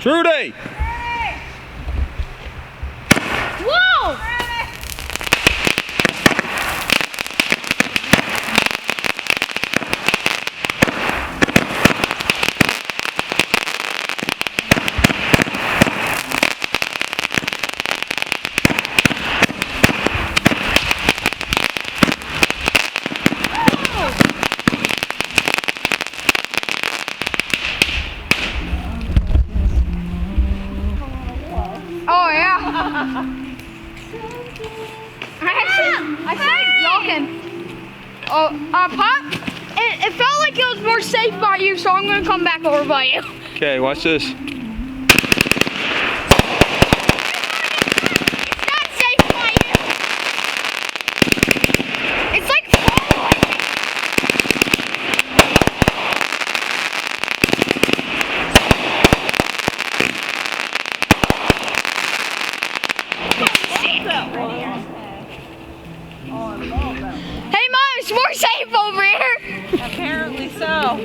Trudy! Whoa! Oh yeah. I started jogging. Oh, Pop, it felt like it was more safe by you, so I'm gonna come back over by you. Okay, watch this. It's not safe by you. It's like falling. Hey Mom, it's more safe over here. Apparently so.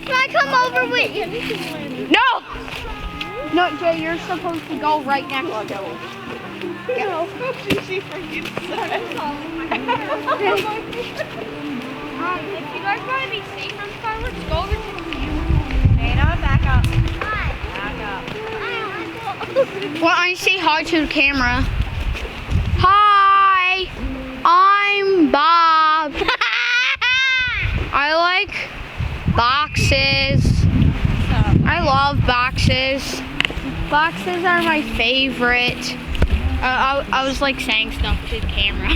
Can I come over with you? No! No, Jay, you're supposed to go right next to him. No, she freaking said. If you guys want to be safe from fire, let's go over to the camera. Dana, back up. Hi. Back up. Well, I say hi to the camera. Hi, I'm Bob. I like boxes. I love boxes. Boxes are my favorite. I was like saying stuff to the camera.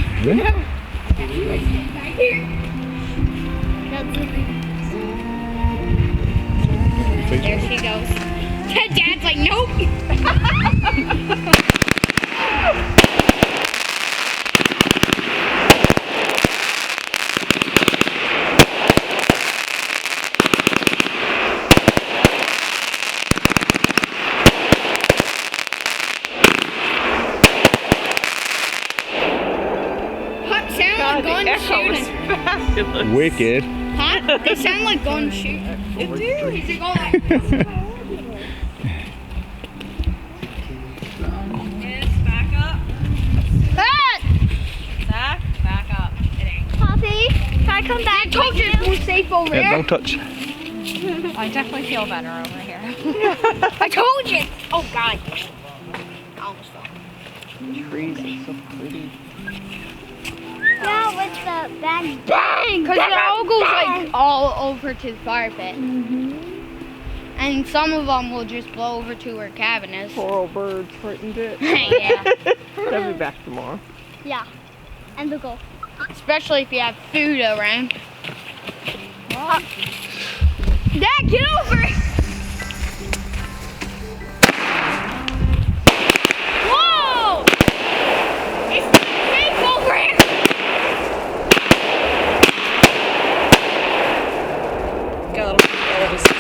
There she goes. Dad's like, nope. Fabulous. Wicked. Huh? They sound like gun shooter. It do. They go like Yes, back up. Zach, back up. It ain't. Poppy, can I come back? I told you it's more safe over Yeah, here. don't touch. I definitely feel better over here. I told you. Oh God. I almost fell. Trees are so pretty. Yeah, with the bang. Bang! Because it all goes like all over to the fire pit. And some of them will just blow over to where cabin is. Poor old birds frightened it. Yeah. They'll be back tomorrow. Yeah. And they'll go. Especially if you have food around. Dad, get over it! Whoa! It's safe over here! Got all this stuff.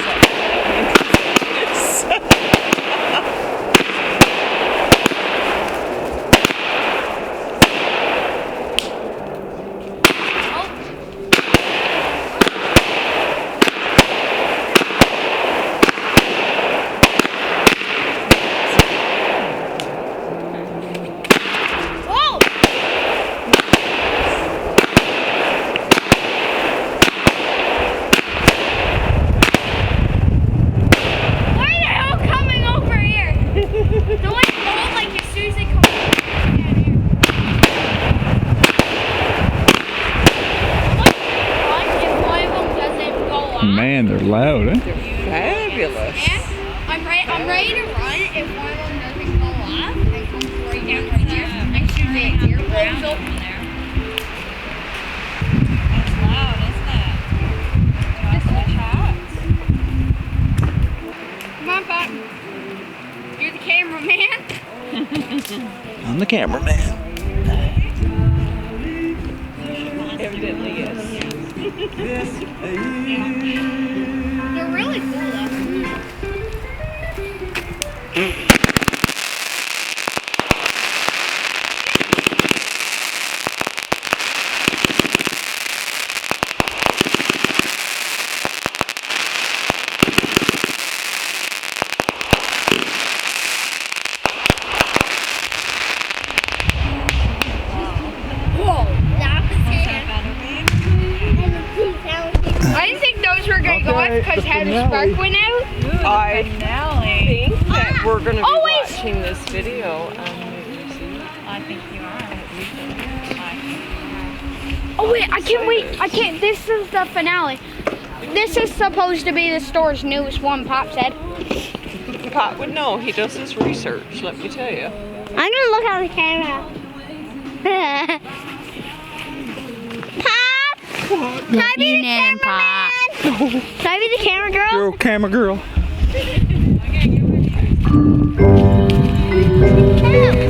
Whoa! Why are they all coming over here? The one's going like as soon as they come down here. What if one of them doesn't go off? Man, they're loud, eh? Fabulous. And I'm ready to run if one of them doesn't go off and comes right down right here and shoot the earphones open there. It's loud, isn't it? Do I switch hats? Come on, Pop. You're the cameraman. I'm the cameraman. Evidently, yes. They're really cool though. spark went out? I Finale. think that we're going to be Always. watching this video on New Year's Eve. I think you are. Oh wait, I can't wait. I can't. This is the finale. This is supposed to be the store's newest one, Pop said. Pat would know. He does his research, let me tell you. I'm gonna look at the camera. Pop! Can I be the cameraman? Can I be the camera girl? Girl, camera girl. Hello.